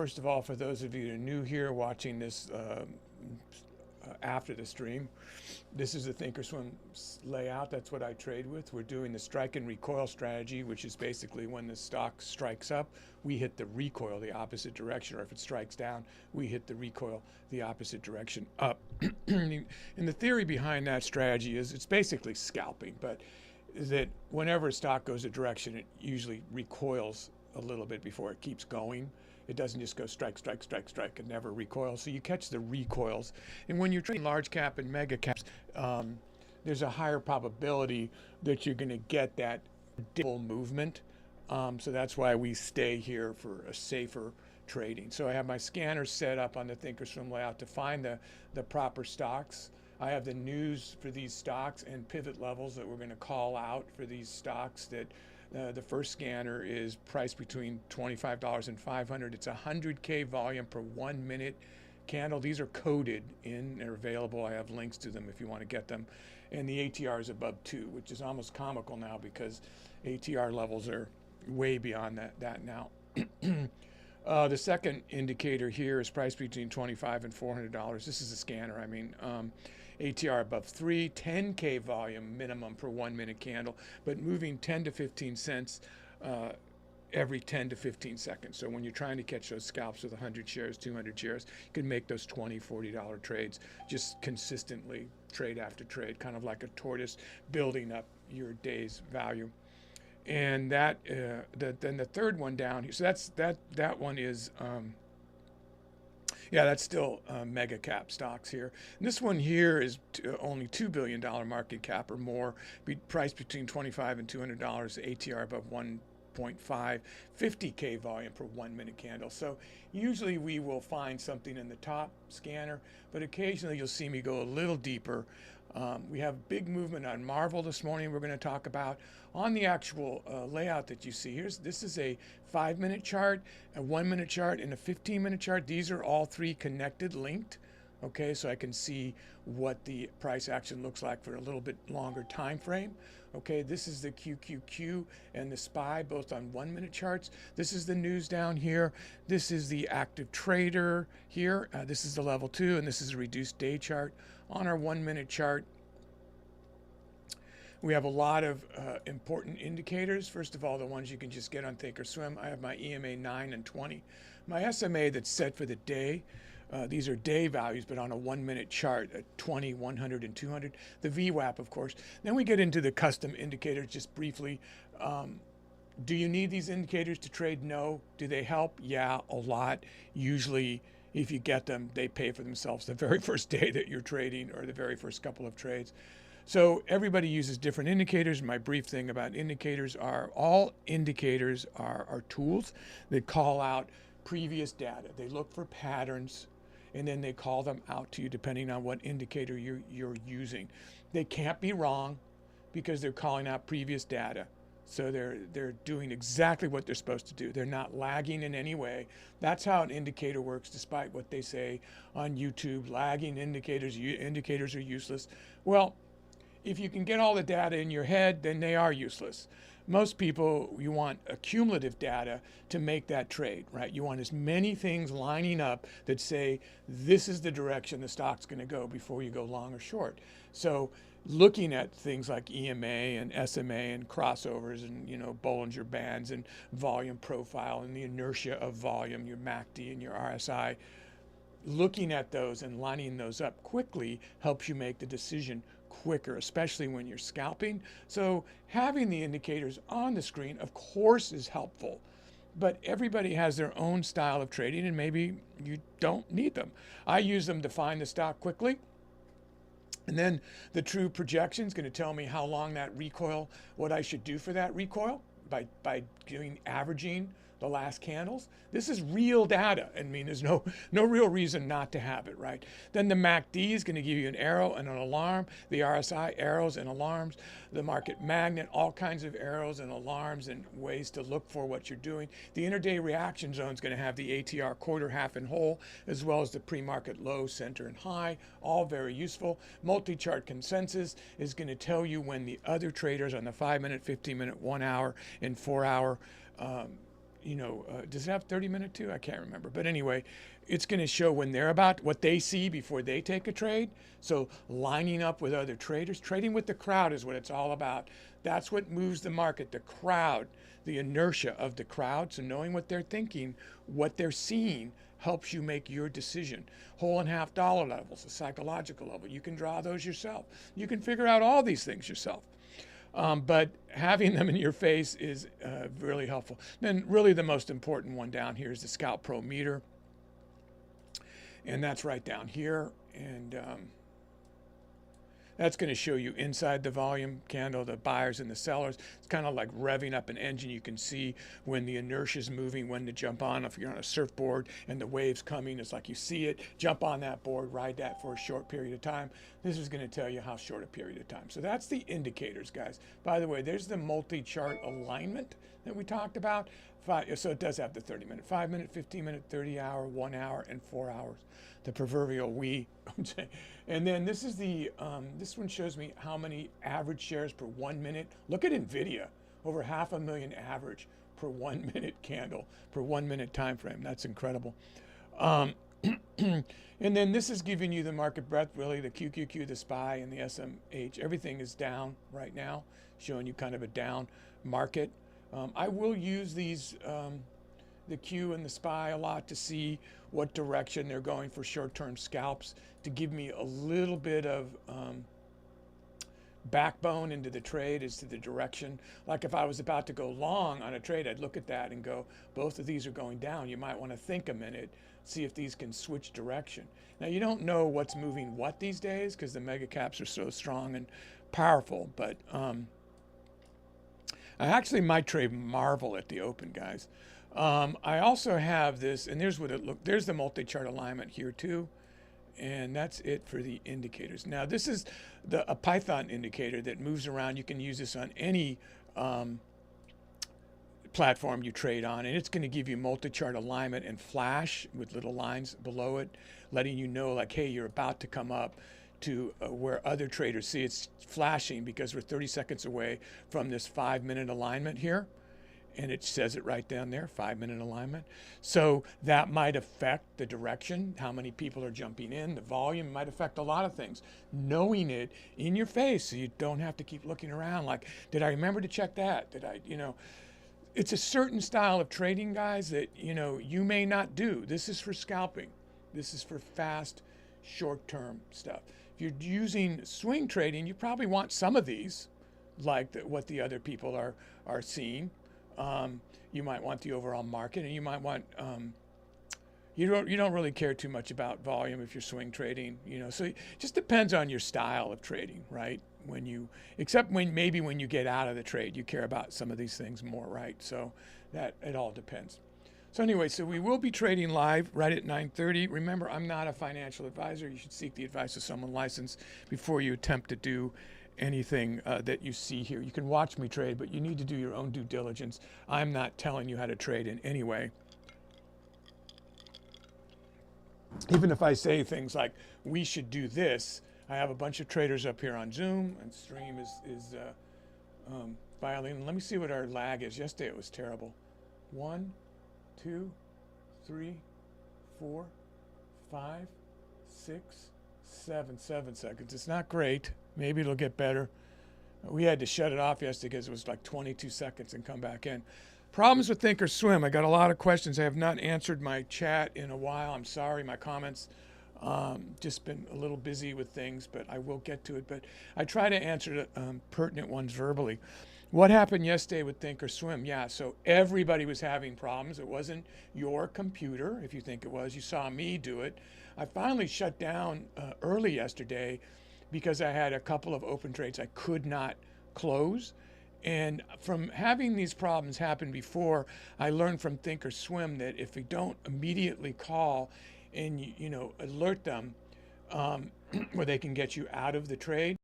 First of all, for those of you that are new here watching this after the stream, this is the Thinkorswim layout. That's what I trade with. We're doing the strike and recoil strategy, which is basically when the stock strikes up, we hit the recoil the opposite direction, or if it strikes down, we hit the recoil the opposite direction up. And the theory behind that strategy is it's basically scalping, but that whenever a stock goes a direction, it usually recoils a little bit before it keeps going. It doesn't just go strike, strike, strike, strike, and never recoil. So you catch the recoils. And when you're trading large cap and mega caps, there's a higher probability that you're going to get that double movement. So that's why we stay here for a safer trading. So I have my scanner set up on the Thinkorswim layout to find the proper stocks. I have the news for these stocks and pivot levels that we're going to call out for these stocks. That the first scanner is priced between $25 and $500. It's 100K volume per 1 minute candle. These are coded in, they're available. I have links to them if you want to get them. And the ATR is above 2, which is almost comical now because ATR levels are way beyond that now. The second indicator here is priced between $25 and $400. This is a scanner. I mean, ATR above 3, 10K volume minimum per 1 minute candle, but moving 10 to 15 cents every 10 to 15 seconds. So when you're trying to catch those scalps with 100 shares, 200 shares, you can make those $20, $40 trades just consistently, trade after trade, kind of like a tortoise building up your day's value. And then the third one down here, so that one is yeah, that's still mega cap stocks here. And this one here is only $2 billion market cap or more, priced between $25 and $200, ATR above 1.5, 50K volume per 1 minute candle. So usually we will find something in the top scanner, but occasionally you'll see me go a little deeper. We have big movement on Marvel this morning we're going to talk about. On the actual layout that you see here, this is a 5-minute chart, a 1-minute chart, and a 15-minute chart. These are all three connected, linked. Okay, so I can see what the price action looks like for a little bit longer time frame. Okay, this is the QQQ and the SPY, both on 1-minute charts. This is the news down here. This is the active trader here. This is the level 2, and this is a reduced day chart. On our 1-minute chart, we have a lot of important indicators. First of all, the ones you can just get on Thinkorswim. I have my EMA 9 and 20. My SMA that's set for the day. These are day values, but on a 1-minute chart at 20, 100, and 200. The VWAP, of course. Then we get into the custom indicators just briefly. Do you need these indicators to trade? No. Do they help? Yeah, a lot. Usually, if you get them, they pay for themselves the very first day that you're trading or the very first couple of trades. So everybody uses different indicators. My brief thing about indicators are all indicators are tools that call out previous data. They look for patterns and then they call them out to you depending on what indicator you're using. They can't be wrong because they're calling out previous data. So they're doing exactly what they're supposed to do. They're not lagging in any way. That's how an indicator works, despite what they say on YouTube. Lagging indicators are useless. Well, if you can get all the data in your head, then they are useless. Most people, you want accumulative data to make that trade, right? You want as many things lining up that say this is the direction the stock's going to go before you go long or short. So looking at things like EMA and SMA and crossovers and, you know, Bollinger Bands and volume profile and the inertia of volume, your MACD and your RSI, looking at those and lining those up quickly helps you make the decision quicker, especially when you're scalping. So having the indicators on the screen, of course, is helpful. But everybody has their own style of trading, and maybe you don't need them. I use them to find the stock quickly. And then the true projection is going to tell me how long that recoil, what I should do for that recoil by doing averaging the last candles. This is real data. I mean, there's no real reason not to have it, right? Then the MACD is going to give you an arrow and an alarm. The RSI, arrows and alarms. The market magnet, all kinds of arrows and alarms and ways to look for what you're doing. The intraday reaction zone is going to have the ATR quarter, half, and whole, as well as the pre-market low, center, and high, all very useful. Multi-chart consensus is going to tell you when the other traders on the 5-minute, 15-minute, 1 hour, and 4 hour does it have 30-minute too? I can't remember. But anyway, it's going to show when they're about what they see before they take a trade. So lining up with other traders, trading with the crowd is what it's all about. That's what moves the market, the crowd, the inertia of the crowd. So knowing what they're thinking, what they're seeing, helps you make your decision. Whole and half dollar levels, the psychological level, you can draw those yourself. You can figure out all these things yourself. But having them in your face is really helpful. Then really the most important one down here is the Scalp Pro meter. And that's right down here. And that's going to show you inside the volume candle, the buyers and the sellers. It's kind of like revving up an engine. You can see when the inertia is moving, when to jump on. If you're on a surfboard and the wave's coming, it's like you see it, jump on that board, ride that for a short period of time. This is going to tell you how short a period of time. So that's the indicators, guys. By the way, there's the multi-chart alignment that we talked about. So it does have the 30-minute, 5-minute, 15-minute, 30-hour, 1 hour, and 4 hours. The proverbial we. And then this is the, this one shows me how many average shares per 1 minute. Look at NVIDIA, over 500,000 average per 1 minute candle, per 1 minute time frame. That's incredible. And then this is giving you the market breadth, really, the QQQ, the SPY, and the SMH. Everything is down right now, showing you kind of a down market. I will use these, the Q and the SPY a lot to see what direction they're going for short-term scalps, to give me a little bit of backbone into the trade as to the direction. Like if I was about to go long on a trade, I'd look at that and go, both of these are going down. You might want to think a minute, see if these can switch direction. Now you don't know what's moving what these days because the mega caps are so strong and powerful, but I actually might trade Marvel at the open, guys. I also have this, and there's what it look. There's the multi-chart alignment here too, and that's it for the indicators. Now this is a Python indicator that moves around. You can use this on any platform you trade on, and it's going to give you multi-chart alignment and flash with little lines below it, letting you know like, hey, you're about to come up to where other traders see. It's flashing because we're 30 seconds away from this 5-minute alignment here. And it says it right down there, 5-minute alignment. So that might affect the direction, how many people are jumping in, the volume might affect a lot of things. Knowing it in your face so you don't have to keep looking around like, did I remember to check that? Did I, it's a certain style of trading, guys, that, you may not do. This is for scalping. This is for fast, short-term stuff. If you're using swing trading, you probably want some of these, like what the other people are seeing. You might want the overall market, and you might want you don't really care too much about volume if you're swing trading, so it just depends on your style of trading, right? Except maybe when you get out of the trade, you care about some of these things more, right? So that it all depends. So anyway, so we will be trading live right at 9:30. Remember, I'm not a financial advisor. You should seek the advice of someone licensed before you attempt to do anything that you see here. You can watch me trade, but you need to do your own due diligence. I'm not telling you how to trade in any way. Even if I say things like, we should do this, I have a bunch of traders up here on Zoom, and Stream is violating. Let me see what our lag is. Yesterday it was terrible. 1, 2, 3, 4, 5, 6, 7 seconds. It's not great. Maybe it'll get better. We had to shut it off yesterday because it was like 22 seconds and come back in. Problems with Thinkorswim. I got a lot of questions. I have not answered my chat in a while. I'm sorry, my comments. Just been a little busy with things, but I will get to it. But I try to answer pertinent ones verbally. What happened yesterday with Thinkorswim? Yeah, so everybody was having problems. It wasn't your computer, if you think it was. You saw me do it. I finally shut down early yesterday because I had a couple of open trades I could not close. And from having these problems happen before, I learned from Thinkorswim that if we don't immediately call and alert them where they can get you out of the trade,